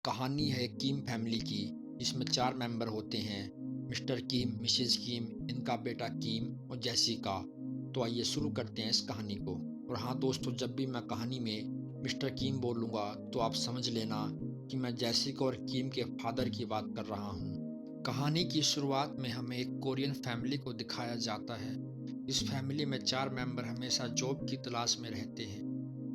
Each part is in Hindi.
कहानी है किम फैमिली की, जिसमें 4 मेंबर होते हैं। मिस्टर किम, मिसेज़ किम, इनका बेटा किम और जेसिका। तो आइए शुरू करते हैं इस कहानी को। और हाँ दोस्तों, जब भी मैं कहानी में मिस्टर किम बोलूँगा तो आप समझ लेना कि मैं जेसिका और किम के फादर की बात कर रहा हूँ। कहानी की शुरुआत में हमें एक कोरियन फैमिली को दिखाया जाता है। इस फैमिली में 4 मेंबर हमेशा जॉब की तलाश में रहते हैं।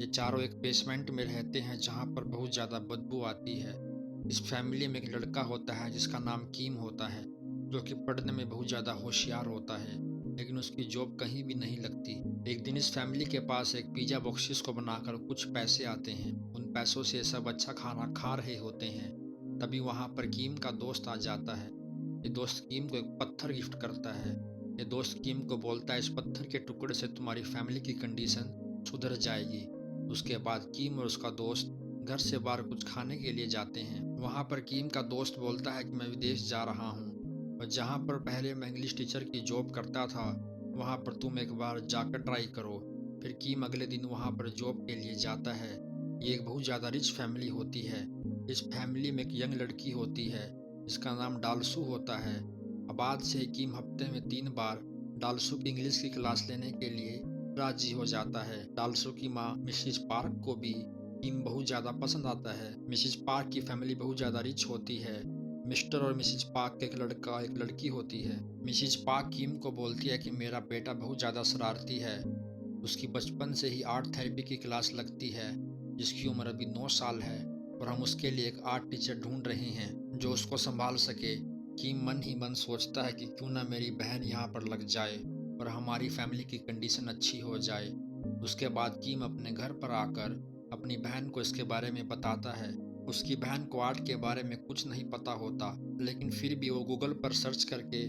ये चारों एक बेसमेंट में रहते हैं जहाँ पर बहुत ज़्यादा बदबू आती है। इस फैमिली में एक लड़का होता है जिसका नाम किम होता है, जो कि पढ़ने में बहुत ज़्यादा होशियार होता है, लेकिन उसकी जॉब कहीं भी नहीं लगती। एक दिन इस फैमिली के पास एक पिज़्ज़ा बॉक्सेस को बनाकर कुछ पैसे आते हैं। उन पैसों से सब अच्छा खाना खा रहे होते हैं। तभी वहाँ पर किम का दोस्त आ जाता है। ये दोस्त किम को एक पत्थर गिफ्ट करता है। ये दोस्त किम को बोलता है, इस पत्थर के टुकड़े से तुम्हारी फैमिली की कंडीशन सुधर जाएगी। उसके बाद किम और उसका दोस्त घर से बाहर कुछ खाने के लिए जाते हैं। वहाँ पर किम का दोस्त बोलता है कि मैं विदेश जा रहा हूँ, और जहाँ पर पहले मैं इंग्लिश टीचर की जॉब करता था, वहाँ पर तुम एक बार जाकर ट्राई करो। फिर किम अगले दिन वहाँ पर जॉब के लिए जाता है। ये एक बहुत ज़्यादा रिच फैमिली होती है। इस फैमिली में एक यंग लड़की होती है जिसका नाम डालसू होता है। अब आज से किम हफ्ते में 3 बार डालसू की इंग्लिश की क्लास लेने के लिए राजी हो जाता है। डालसू की माँ मिसेज पार्क को भी किम बहुत ज़्यादा पसंद आता है। मिसेज पार्क की फैमिली बहुत ज़्यादा रिच होती है। मिस्टर और मिसेज पार्क का एक लड़का एक लड़की होती है। मिसेज पार्क किम को बोलती है कि मेरा बेटा बहुत ज़्यादा शरारती है। उसकी बचपन से ही आर्ट थेरेपी की क्लास लगती है, जिसकी उम्र अभी 9 साल है, और हम उसके लिए एक आर्ट टीचर ढूंढ रहे हैं जो उसको संभाल सके। किम मन ही मन सोचता है कि क्यों ना मेरी बहन यहाँ पर लग जाए और हमारी फैमिली की कंडीशन अच्छी हो जाए। उसके बाद किम अपने घर पर आकर अपनी बहन को इसके बारे में बताता है। उसकी बहन को आर्ट के बारे में कुछ नहीं पता होता, लेकिन फिर भी वो गूगल पर सर्च करके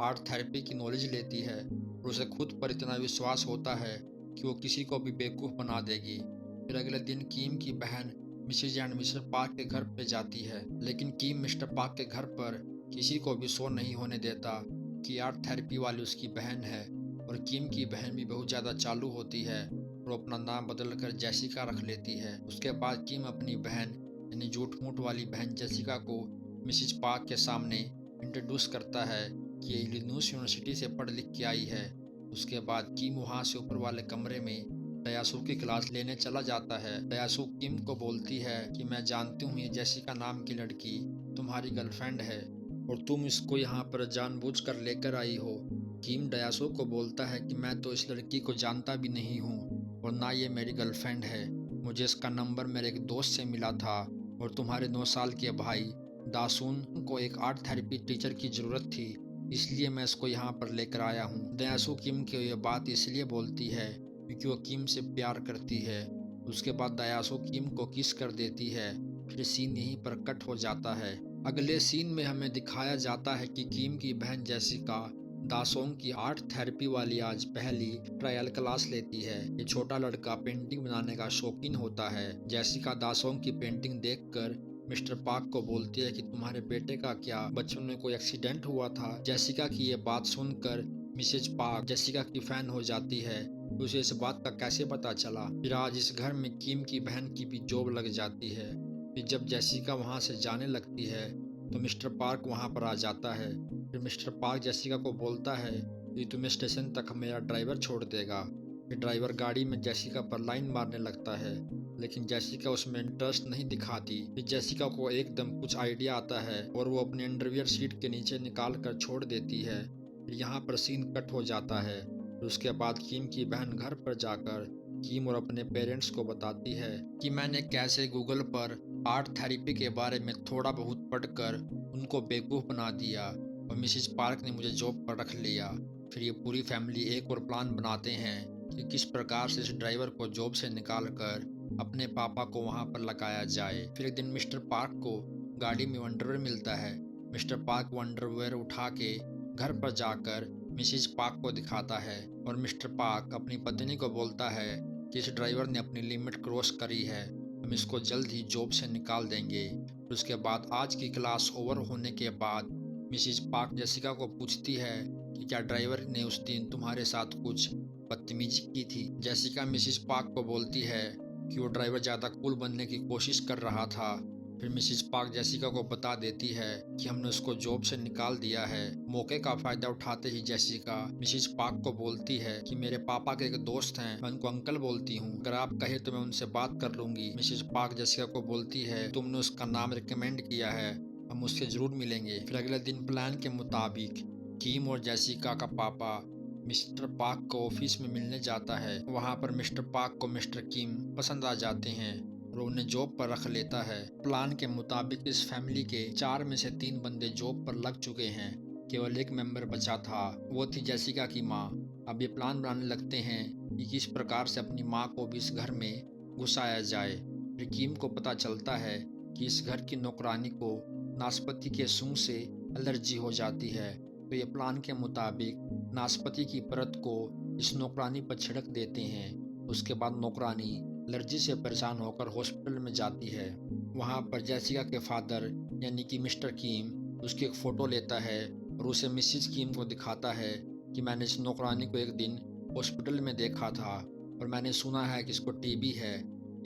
आर्ट थेरेपी की नॉलेज लेती है, और उसे खुद पर इतना विश्वास होता है कि वो किसी को भी बेवकूफ़ बना देगी। फिर अगले दिन किम की बहन मिसेज एंड मिस्टर पार्क के घर पे जाती है, लेकिन किम मिस्टर पार्क के घर पर किसी को भी शो नहीं होने देता कि आर्ट थेरेपी वाली उसकी बहन है। और किम की बहन भी बहुत ज़्यादा चालू होती है और अपना नाम बदलकर जेसिका रख लेती है। उसके बाद किम अपनी बहन यानी झूठ मूठ वाली बहन जेसिका को मिसेज पार्क के सामने इंट्रोड्यूस करता है कि ये इलिनॉइस यूनिवर्सिटी से पढ़ लिख के आई है। उसके बाद किम वहाँ से ऊपर वाले कमरे में दयासू की क्लास लेने चला जाता है। दयासू किम को बोलती है कि मैं जानती हूँ ये जेसिका नाम की लड़की तुम्हारी गर्लफ्रेंड है, और तुम इसको यहाँ पर जानबूझकर लेकर आई हो। किम दयासू को बोलता है कि मैं तो इस लड़की को जानता भी नहीं हूँ और ना ये मेरी गर्लफ्रेंड है। मुझे इसका नंबर मेरे एक दोस्त से मिला था, और तुम्हारे 9 साल के भाई दासून को एक आर्ट थेरेपी टीचर की ज़रूरत थी, इसलिए मैं इसको यहाँ पर लेकर आया हूँ। दयासू किम को ये बात इसलिए बोलती है क्योंकि वो किम से प्यार करती है। उसके बाद दयासू किम को किस कर देती है। फिर सीन यहीं पर कट हो जाता है। अगले सीन में हमें दिखाया जाता है कि किम की बहन जेसिका दासोंग की आर्ट थेरेपी वाली आज पहली ट्रायल क्लास लेती है। ये छोटा लड़का पेंटिंग बनाने का शौकीन होता है। जेसिका दासोंग की पेंटिंग देखकर मिस्टर पार्क को बोलती है कि तुम्हारे बेटे का क्या बचपन में कोई एक्सीडेंट हुआ था। जेसिका की ये बात सुनकर मिसेज पार्क जेसिका की फैन हो जाती है। उसे इस बात का कैसे पता चला। फिर आज इस घर में किम की बहन की भी जॉब लग जाती है। फिर जब जेसिका वहाँ से जाने लगती है तो मिस्टर पार्क वहाँ पर आ जाता है। फिर मिस्टर पार्क जेसिका को बोलता है कि तुम्हें स्टेशन तक मेरा ड्राइवर छोड़ देगा। फिर ड्राइवर गाड़ी में जेसिका पर लाइन मारने लगता है, लेकिन जेसिका उसमें इंटरेस्ट नहीं दिखाती। फिर जेसिका को एकदम कुछ आइडिया आता है और वो अपनी अंडरवियर सीट के नीचे निकाल कर छोड़ देती है। फिर यहाँ पर सीन कट हो जाता है। फिर उसके बाद किम की बहन घर पर जाकर किम और अपने पेरेंट्स को बताती है कि मैंने कैसे गूगल पर आर्ट थेरेपी के बारे में थोड़ा बहुत पढ़कर उनको बेवकूफ़ बना दिया और मिसेज पार्क ने मुझे जॉब पर रख लिया। फिर ये पूरी फैमिली एक और प्लान बनाते हैं कि किस प्रकार से इस ड्राइवर को जॉब से निकाल कर अपने पापा को वहाँ पर लगाया जाए। फिर एक दिन मिस्टर पार्क को गाड़ी में अंडरवेयर मिलता है। मिस्टर पार्क वो अंडरवेयर उठा के घर पर जाकर मिसेज पार्क को दिखाता है, और मिस्टर पार्क अपनी पत्नी को बोलता है कि इस ड्राइवर ने अपनी लिमिट क्रॉस करी है, हम इसको जल्द ही जॉब से निकाल देंगे। फिर उसके बाद आज की क्लास ओवर होने के बाद मिसेज पार्क जेसिका को पूछती है कि क्या ड्राइवर ने उस दिन तुम्हारे साथ कुछ बदतमीजी की थी। जेसिका मिसेज पार्क को बोलती है कि वो ड्राइवर ज़्यादा कूल बनने की कोशिश कर रहा था फिर मिसिज पार्क जेसिका को बता देती है कि हमने उसको जॉब से निकाल दिया है। मौके का फायदा उठाते ही जेसिका मिसिज पार्क को बोलती है कि मेरे पापा के एक दोस्त हैं, मैं उनको अंकल बोलती हूँ, अगर आप कहे तो मैं उनसे बात कर लूंगी। मिसिज पार्क जेसिका को बोलती है तुमने उसका नाम रिकमेंड किया है, हम उससे जरूर मिलेंगे। फिर अगले दिन प्लान के मुताबिक किम और जेसिका का पापा मिस्टर पार्क को ऑफिस में मिलने जाता है। वहाँ पर मिस्टर पार्क को मिस्टर किम पसंद आ जाते हैं और उन्हें जॉब पर रख लेता है। प्लान के मुताबिक इस फैमिली के 4 में से 3 बंदे जॉब पर लग चुके हैं, केवल एक मेंबर बचा था, वो थी जेसिका की माँ। अब ये प्लान बनाने लगते हैं कि किस प्रकार से अपनी माँ को भी इस घर में घुसाया जाए। फिर किम को पता चलता है कि इस घर की नौकरानी को नाशपाती के सूंघ से एलर्जी हो जाती है, तो ये प्लान के मुताबिक नाशपाती की परत को इस नौकरानी पर छिड़क देते हैं। उसके बाद नौकरानी एलर्जी से परेशान होकर हॉस्पिटल में जाती है। वहाँ पर जेसिका के फादर यानी कि मिस्टर कीम उसकी एक फ़ोटो लेता है और उसे मिसिज कीम को दिखाता है कि मैंने इस नौकरानी को एक दिन हॉस्पिटल में देखा था और मैंने सुना है कि इसको टीबी है।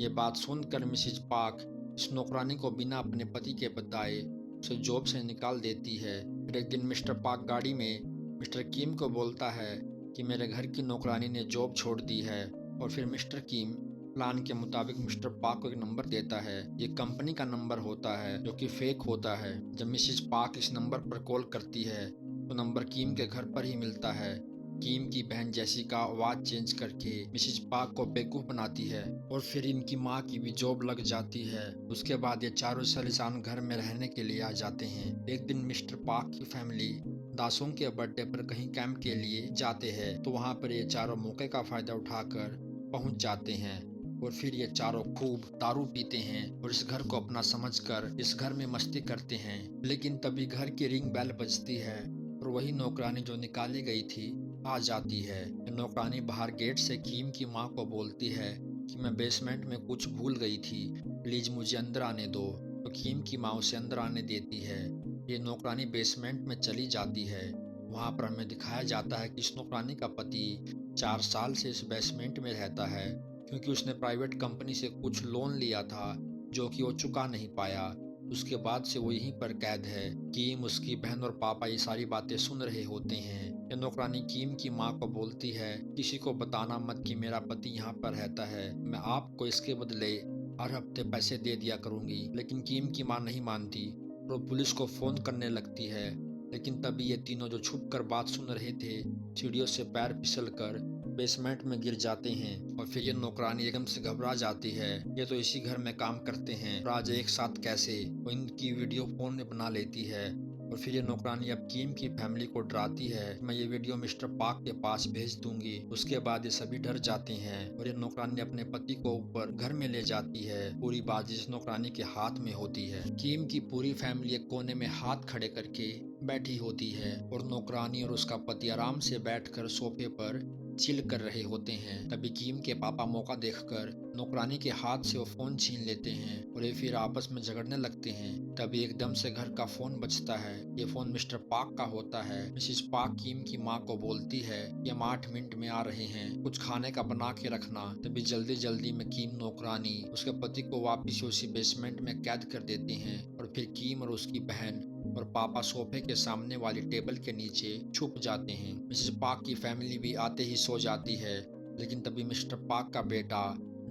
ये बात सुनकर मिसिज पार्क इस नौकरानी को बिना अपने पति के बताए उसे जॉब से निकाल देती है। फिर एक दिन मिस्टर पार्क गाड़ी में मिस्टर कीम को बोलता है कि मेरे घर की नौकरानी ने जॉब छोड़ दी है। और फिर मिस्टर कीम प्लान के मुताबिक मिस्टर पार्क को एक नंबर देता है। ये कंपनी का नंबर होता है जो कि फेक होता है। जब मिसिज पार्क इस नंबर पर कॉल करती है तो नंबर कीम के घर पर ही मिलता है। कीम की बहन जेसिका आवाज चेंज करके मिसिज पार्क को बेवकूफ बनाती है और फिर इनकी माँ की भी जॉब लग जाती है। उसके बाद ये चारों सलीसान घर में रहने के लिए आ जाते हैं। एक दिन मिस्टर पार्क की फैमिली दासों के बर्थडे पर कहीं कैंप के लिए जाते हैं, तो वहाँ पर ये चारों मौके का फायदा उठाकर पहुँच जाते हैं और फिर ये चारों खूब दारू पीते हैं और इस घर को अपना समझकर इस घर में मस्ती करते हैं। लेकिन तभी घर की रिंग बेल बजती है और वही नौकरानी जो निकाली गई थी आ जाती है। नौकरानी बाहर गेट से कीम की माँ को बोलती है कि मैं बेसमेंट में कुछ भूल गई थी, प्लीज मुझे अंदर आने दो। तो कीम की माँ उसे अंदर आने देती है। ये नौकरानी बेसमेंट में चली जाती है। वहाँ पर हमें दिखाया जाता है कि इस नौकरानी का पति 4 साल से इस बेसमेंट में रहता है क्योंकि उसने प्राइवेट कंपनी से कुछ लोन लिया था जो कि वो चुका नहीं पाया। उसके बाद से वो यहीं पर कैद है। कीम, उसकी बहन और पापा ये सारी बातें सुन रहे होते हैं। ये नौकरानी कीम की माँ को बोलती है किसी को बताना मत कि मेरा पति यहाँ पर रहता है, मैं आपको इसके बदले हर हफ्ते पैसे दे दिया करूँगी। लेकिन कीम की माँ नहीं मानती और पुलिस को फ़ोन करने लगती है। लेकिन तभी ये तीनों जो छुप कर बात सुन रहे थे सीढ़ियों से पैर फिसल कर बेसमेंट में गिर जाते हैं। और फिर ये नौकरानी एकदम से घबरा जाती है, ये तो इसी घर में काम करते हैं, और आज एक साथ कैसे, वो इनकी वीडियो फोन में बना लेती है। और फिर ये नौकरानी अब कीम की फैमिली को डराती है, मैं ये वीडियो मिस्टर पार्क के पास भेज दूंगी। उसके बाद ये सभी डर जाते हैं और ये नौकरानी अपने पति को ऊपर घर में ले जाती है। पूरी बात इस नौकरानी के हाथ में होती है। कीम की पूरी फैमिली एक कोने में हाथ खड़े करके बैठी होती है और नौकरानी और उसका पति आराम से बैठकर सोफे पर चिल कर रहे होते हैं। तभी कीम के पापा मौका देखकर नौकरानी के हाथ से वो फोन छीन लेते हैं और ये फिर आपस में झगड़ने लगते हैं। तभी एकदम से घर का फोन बजता है। ये फोन मिस्टर पार्क का होता है। मिसिज पार्क कीम की माँ को बोलती है कि हम 8 मिनट में आ रहे हैं, कुछ खाने का बना के रखना। तभी जल्दी जल्दी में कीम नौकरानी उसके पति को वापिस उसी बेसमेंट में कैद कर देते हैं और फिर कीम और उसकी बहन और पापा सोफे के सामने वाली टेबल के नीचे छुप जाते हैं। मिसेस पार्क की फैमिली भी आते ही सो जाती है। लेकिन तभी मिस्टर पार्क का बेटा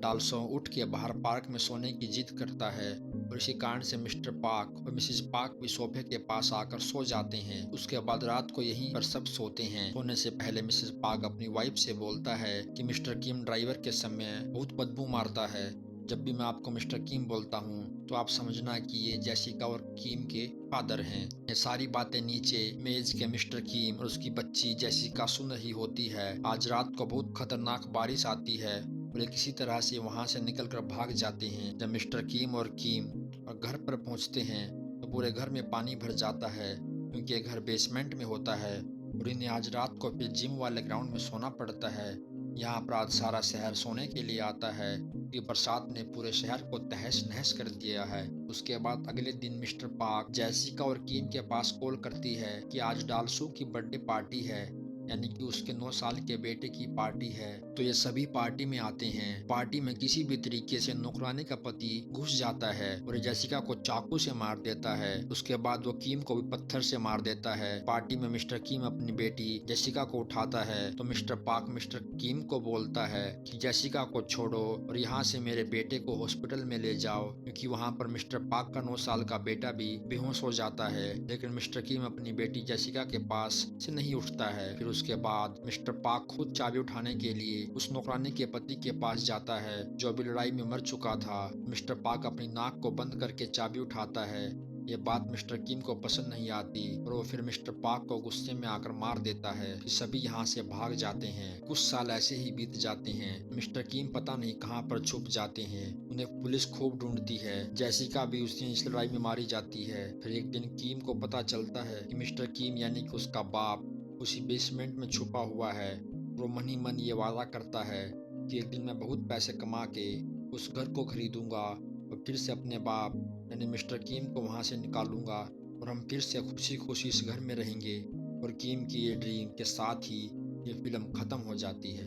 डालसो उठ के बाहर पार्क में सोने की जिद करता है और इसी कारण से मिस्टर पार्क और मिसेस पार्क भी सोफे के पास आकर सो जाते हैं। उसके बाद रात को यहीं पर सब सोते हैं। सोने से पहले मिसेस पार्क अपनी वाइफ से बोलता है कि मिस्टर किम ड्राइवर के समय बहुत बदबू मारता है। जब भी मैं आपको मिस्टर किम बोलता हूँ तो आप समझना कि ये जेसिका और किम के फादर हैं। ये सारी बातें नीचे मेज के मिस्टर किम और उसकी बच्ची जेसिका सुन रही होती है। आज रात को बहुत खतरनाक बारिश आती है और ये किसी तरह से वहाँ से निकलकर भाग जाते हैं। जब मिस्टर किम और घर पर पहुँचते हैं तो पूरे घर में पानी भर जाता है क्योंकि ये घर बेसमेंट में होता है और इन्हें आज रात को फिर जिम वाले ग्राउंड में सोना पड़ता है। यहाँ पर आज सारा शहर सोने के लिए आता है कि बरसात ने पूरे शहर को तहस नहस कर दिया है। उसके बाद अगले दिन मिस्टर पार्क जेसिका और किम के पास कॉल करती है कि आज डालसू की बर्थडे पार्टी है यानी कि उसके 9 साल के बेटे की पार्टी है। तो ये सभी पार्टी में आते हैं। पार्टी में किसी भी तरीके से नौकरानी का पति घुस जाता है और जेसिका को चाकू से मार देता है। उसके बाद वो कीम को भी पत्थर से मार देता है। पार्टी में मिस्टर कीम अपनी बेटी जेसिका को उठाता है तो मिस्टर पार्क मिस्टर कीम को बोलता है कि जेसिका को छोड़ो और यहाँ से मेरे बेटे को हॉस्पिटल में ले जाओ, क्योंकि वहाँ पर मिस्टर पार्क का 9 साल का बेटा भी बेहोश हो जाता है। लेकिन मिस्टर कीम अपनी बेटी जेसिका के पास से नहीं उठता है। फिर उसके बाद मिस्टर पार्क खुद चाबी उठाने के लिए उस नौकरानी के पति के पास जाता है जो अभी लड़ाई में मर चुका था। मिस्टर पार्क अपनी नाक को बंद करके चाबी उठाता है। ये बात मिस्टर किम को पसंद नहीं आती और वो फिर मिस्टर पार्क को गुस्से में आकर मार देता है। फिर सभी यहाँ से भाग जाते हैं। कुछ साल ऐसे ही बीत जाते हैं। मिस्टर किम पता नहीं कहाँ पर छुप जाते हैं। उन्हें पुलिस खूब ढूंढती है। जेसिका भी उस दिन इस लड़ाई में मारी जाती है। फिर एक दिन किम को पता चलता है कि मिस्टर किम यानी कि उसका बाप उसी बेसमेंट में छुपा हुआ है। वो मन ही मन ये वादा करता है कि एक दिन मैं बहुत पैसे कमा के उस घर को खरीदूंगा और फिर से अपने बाप यानी मिस्टर कीम को वहाँ से निकालूंगा और हम फिर से खुशी खुशी इस घर में रहेंगे। और कीम की ये ड्रीम के साथ ही ये फिल्म ख़त्म हो जाती है।